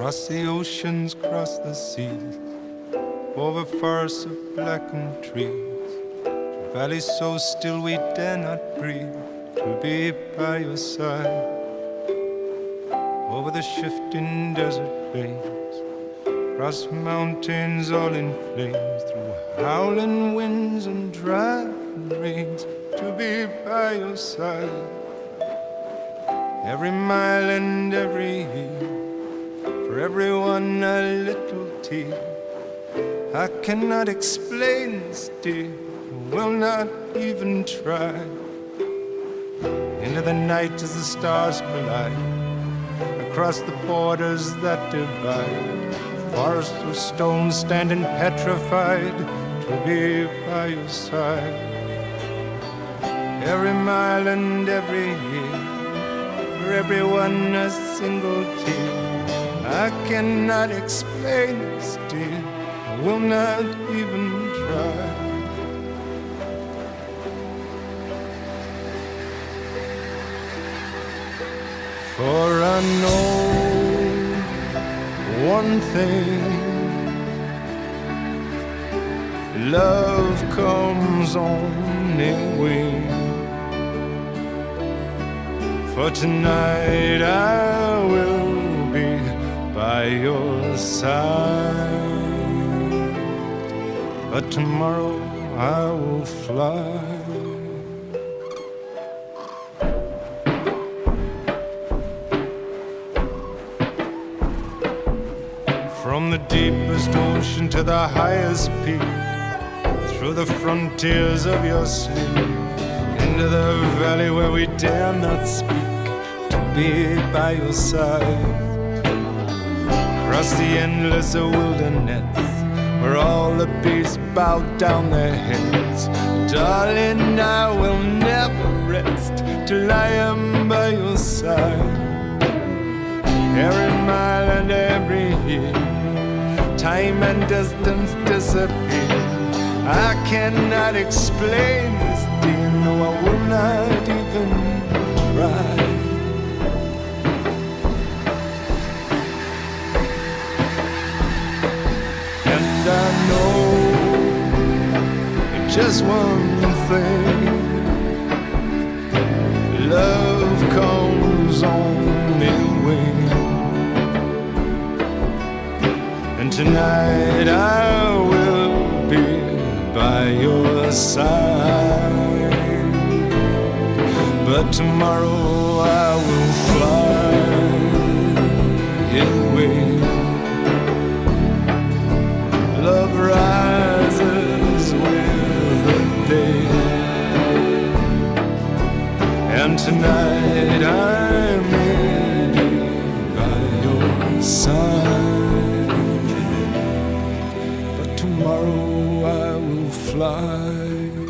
Cross the oceans, cross the seas, over forests of blackened trees, to valleys so still we dare not breathe, to be by your side. Over the shifting desert plains, across mountains all in flames, through howling winds and driving rains, to be by your side. Every mile and every year, for everyone a little tear. I cannot explain this, dear, I will not even try. Into the night as the stars collide, across the borders that divide, forests of stone standing petrified, to be by your side. Every mile and every year, for everyone a single tear. I cannot explain this, dear, I will not even try. For I know one thing, love comes on in wings. For tonight I will be by your side, but tomorrow I will fly. From the deepest ocean to the highest peak, through the frontiers of your sleep, into the valley where we dare not speak, to be by your side. Across the endless wilderness, where all the beasts bow down their heads, darling, I will never rest till I am by your side. Every mile and every year, time and distance disappear. I cannot explain this, dear, no, I will not even try. And I know just one thing, love comes on in wings. And tonight I will be by your side, but tomorrow I will fly away. Love rises with the day, and tonight I may be by your side, tomorrow I will fly.